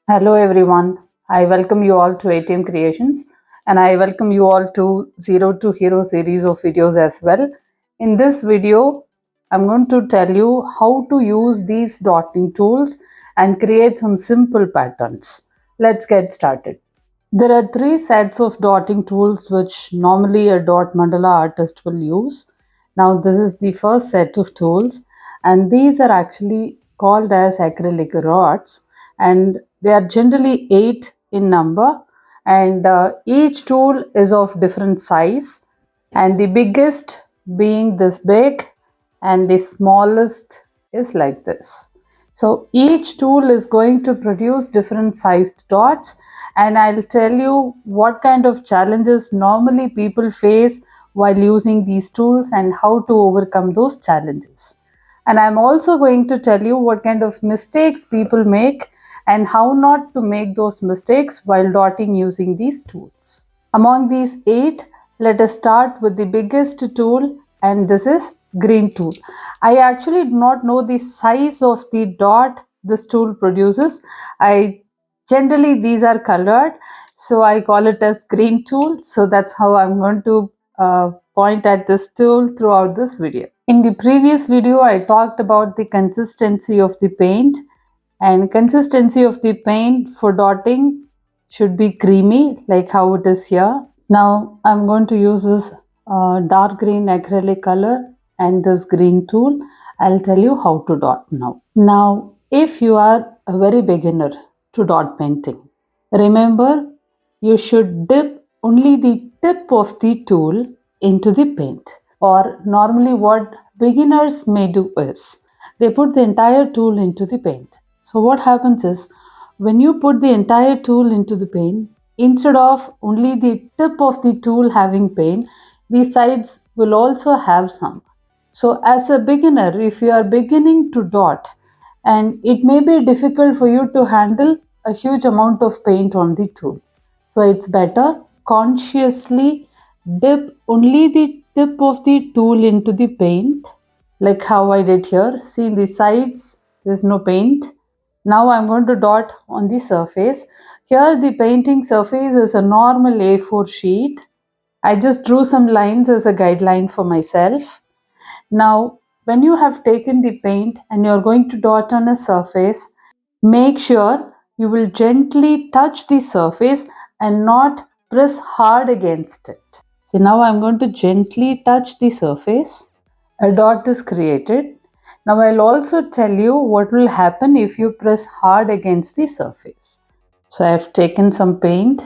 Hello everyone. I welcome you all to ATM Creations and I welcome you all to Zero to Hero series of videos as well. In this video, I'm going to tell you how to use these dotting tools and create some simple patterns. Let's get started. There are three sets of dotting tools which normally a dot mandala artist will use. Now this is the first set of tools and these are actually called as acrylic rods and they are generally 8 in number and each tool is of different size and the biggest being this big and the smallest is like this. So each tool is going to produce different sized dots and I'll tell you what kind of challenges normally people face while using these tools and how to overcome those challenges. And I'm also going to tell you what kind of mistakes people make and how not to make those mistakes while dotting using these tools. Among these 8, let us start with the biggest tool and this is green tool. I actually do not know the size of the dot this tool produces. Generally these are colored, so I call it as green tool. So that's how I'm going to point at this tool throughout this video. In the previous video, I talked about the consistency of the paint, and consistency of the paint for dotting should be creamy like how it is here. Now I'm going to use this dark green acrylic color and this green tool. I'll tell you how to dot now. Now if you are a very beginner to dot painting, remember you should dip only the tip of the tool into the paint, or normally what beginners may do is they put the entire tool into the paint. So what happens is when you put the entire tool into the paint, instead of only the tip of the tool having paint, the sides will also have some. So as a beginner, if you are beginning to dot, and it may be difficult for you to handle a huge amount of paint on the tool. So it's better consciously dip only the tip of the tool into the paint, like how I did here. See in the sides, there's no paint. Now I'm going to dot on the surface. Here the painting surface is a normal A4 sheet. I just drew some lines as a guideline for myself. Now, when you have taken the paint and you're going to dot on a surface, make sure you will gently touch the surface and not press hard against it. So now I'm going to gently touch the surface. A dot is created. Now I'll also tell you what will happen if you press hard against the surface. So I've taken some paint.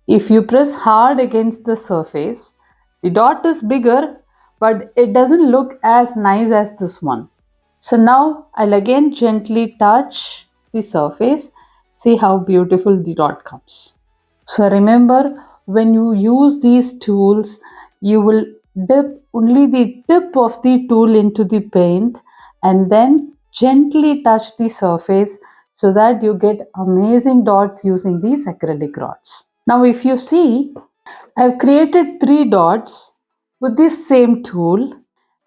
If you press hard against the surface, the dot is bigger, but it doesn't look as nice as this one. So now I'll again gently touch the surface. See how beautiful the dot comes. So remember, when you use these tools, you will dip only the tip of the tool into the paint and then gently touch the surface so that you get amazing dots using these acrylic rods. Now if you see, I've created 3 dots with this same tool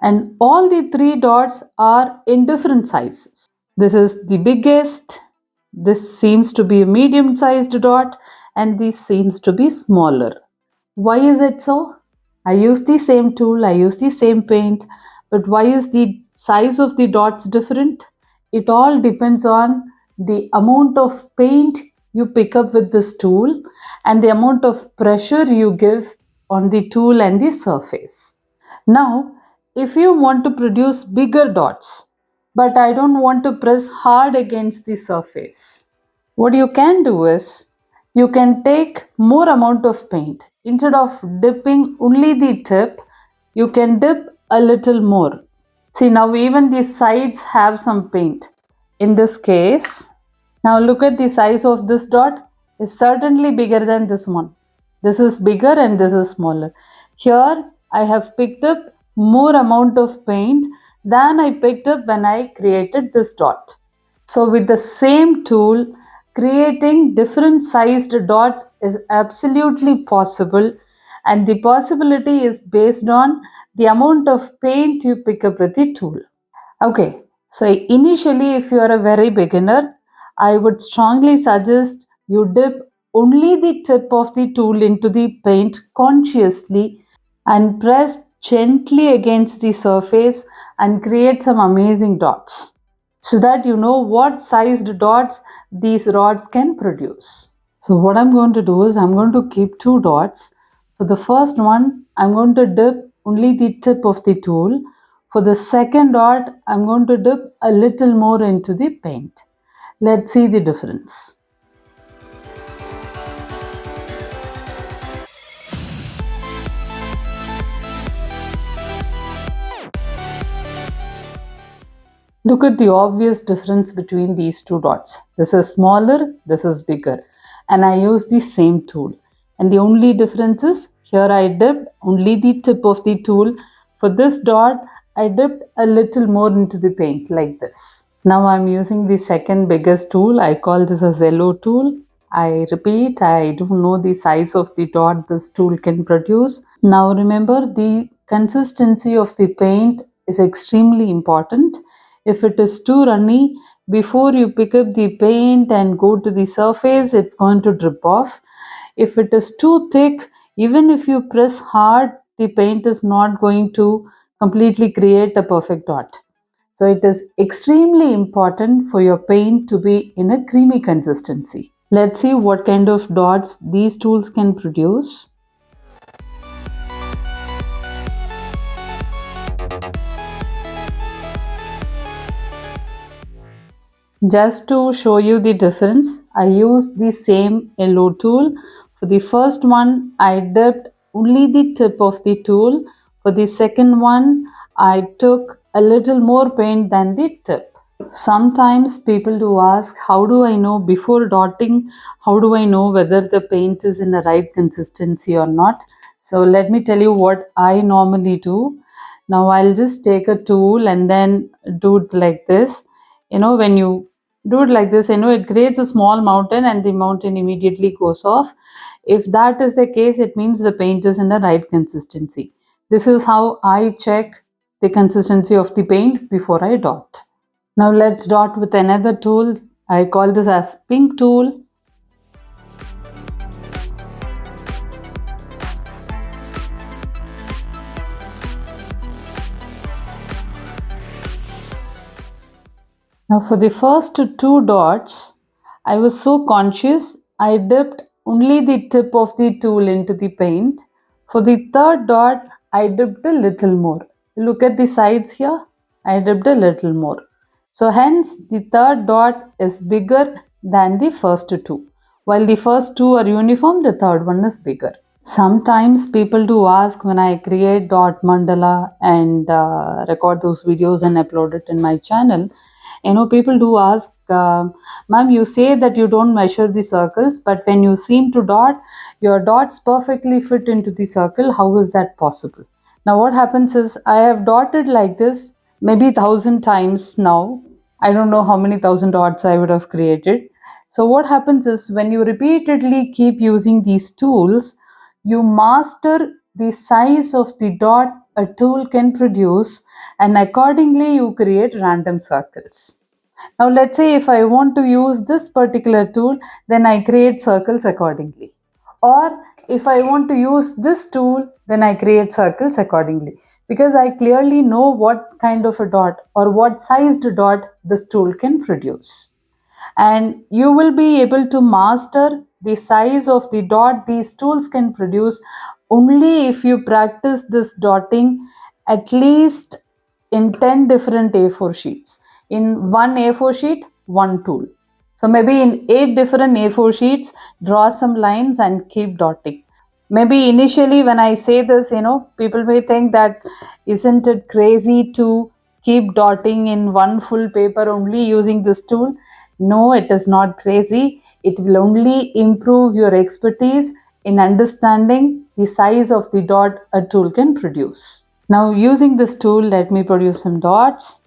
and all the 3 dots are in different sizes. This is the biggest, this seems to be a medium sized dot and this seems to be smaller. Why is it so? I use the same tool, I use the same paint, but why is the size of the dots different? It all depends on the amount of paint you pick up with this tool and the amount of pressure you give on the tool and the surface. Now, if you want to produce bigger dots, but I don't want to press hard against the surface, what you can do is you can take more amount of paint. Instead of dipping only the tip, you can dip a little more. See, now even the sides have some paint. In this case, now look at the size of this dot is certainly bigger than this one. This is bigger and this is smaller. Here I have picked up more amount of paint than I picked up when I created this dot. So with the same tool, creating different sized dots is absolutely possible, and the possibility is based on the amount of paint you pick up with the tool. Okay, so initially if you are a very beginner, I would strongly suggest you dip only the tip of the tool into the paint consciously and press gently against the surface and create some amazing dots so that you know what sized dots these rods can produce. So what I'm going to do is I'm going to keep two dots. For the first one, I'm going to dip only the tip of the tool. For the second dot, I'm going to dip a little more into the paint. Let's see the difference. Look at the obvious difference between these two dots. This is smaller, this is bigger, and I use the same tool. And the only difference is here I dipped only the tip of the tool. For this dot, I dipped a little more into the paint like this. Now I'm using the second biggest tool. I call this a yellow tool. I repeat, I don't know the size of the dot this tool can produce. Now remember, the consistency of the paint is extremely important. If it is too runny, before you pick up the paint and go to the surface, it's going to drip off. If it is too thick, even if you press hard, the paint is not going to completely create a perfect dot. So it is extremely important for your paint to be in a creamy consistency. Let's see what kind of dots these tools can produce. Just to show you the difference, I used the same yellow tool. For the first one, I dipped only the tip of the tool. For the second one, I took a little more paint than the tip. Sometimes people do ask, how do I know before dotting, how do I know whether the paint is in the right consistency or not? So let me tell you what I normally do. Now I'll just take a tool and then do it like this. When you do it like this, it creates a small mountain and the mountain immediately goes off. If that is the case, it means the paint is in the right consistency. This is how I check the consistency of the paint before I dot. Now let's dot with another tool. I call this as pink tool. Now for the first two dots, I was so conscious, I dipped only the tip of the tool into the paint. For the third dot, I dipped a little more. Look at the sides here, I dipped a little more. So hence the third dot is bigger than the first two. While the first two are uniform, the third one is bigger. Sometimes people do ask when I create dot mandala and record those videos and upload it in my channel. People do ask, ma'am, you say that you don't measure the circles, but when you seem to dot, your dots perfectly fit into the circle. How is that possible? Now what happens is I have dotted like this maybe 1,000 times now. I don't know how many thousand dots I would have created. So what happens is when you repeatedly keep using these tools, you master the size of the dot a tool can produce, and accordingly you create random circles. Now let's say if I want to use this particular tool, then I create circles accordingly. Or if I want to use this tool, then I create circles accordingly. Because I clearly know what kind of a dot or what sized dot this tool can produce. And you will be able to master the size of the dot these tools can produce only if you practice this dotting at least in 10 different A4 sheets. In one A4 sheet, one tool. So maybe in 8 different A4 sheets, draw some lines and keep dotting. Maybe initially when I say this, people may think that isn't it crazy to keep dotting in one full paper only using this tool? No, it is not crazy. It will only improve your expertise in understanding the size of the dot a tool can produce. Now using this tool, let me produce some dots.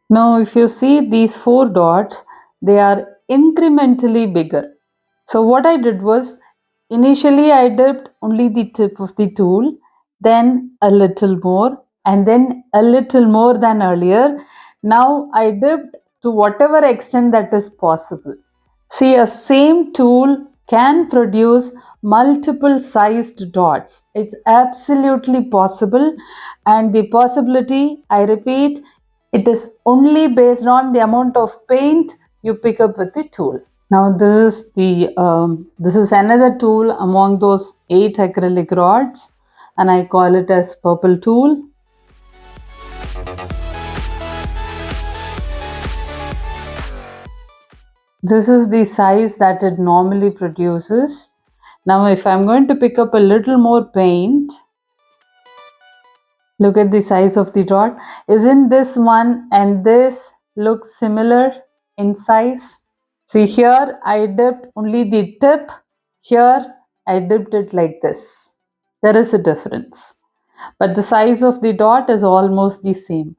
Now if you see these 4 dots, they are incrementally bigger. So what I did was, initially I dipped only the tip of the tool, then a little more, and then a little more than earlier. Now I dipped to whatever extent that is possible. See, a same tool can produce multiple sized dots. It's absolutely possible, and the possibility, I repeat, it is only based on the amount of paint you pick up with the tool. Now this is another tool among those 8 acrylic rods, and I call it as purple tool. This is the size that it normally produces. Now if I'm going to pick up a little more paint, look at the size of the dot. Isn't this one and this look similar in size? See, here I dipped only the tip. Here I dipped it like this. There is a difference, but the size of the dot is almost the same.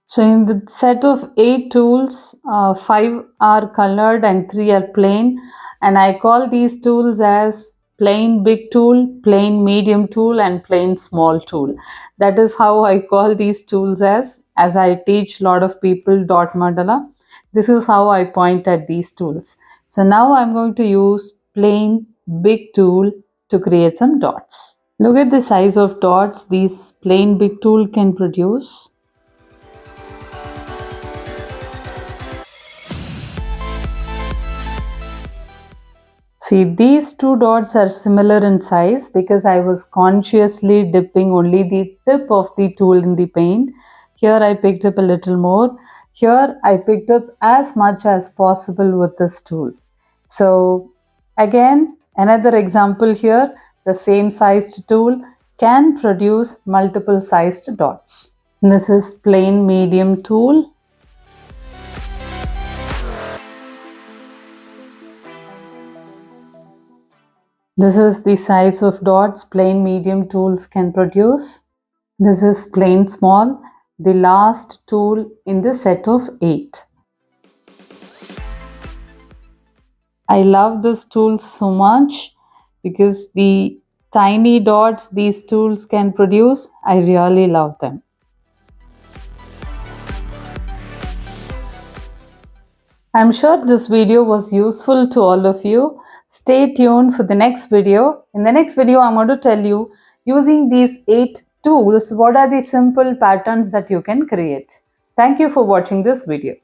So in the set of 8 tools, 5 are colored and 3 are plain, and I call these tools as plain big tool, plain medium tool, and plain small tool. That is how I call these tools as I teach a lot of people dot mandala. This is how I point at these tools. So now I'm going to use plain big tool to create some dots. Look at the size of dots these plain big tool can produce. See, these 2 dots are similar in size because I was consciously dipping only the tip of the tool in the paint. Here I picked up a little more. Here I picked up as much as possible with this tool. So again, another example here, the same sized tool can produce multiple sized dots. This is plain medium tool. This is the size of dots plain medium tools can produce. This is plain small, the last tool in the set of 8. I love this tool so much because the tiny dots these tools can produce, I really love them. I'm sure this video was useful to all of you. Stay tuned for the next video. In the next video, I'm going to tell you, using these 8 tools, what are the simple patterns that you can create. Thank you for watching this video.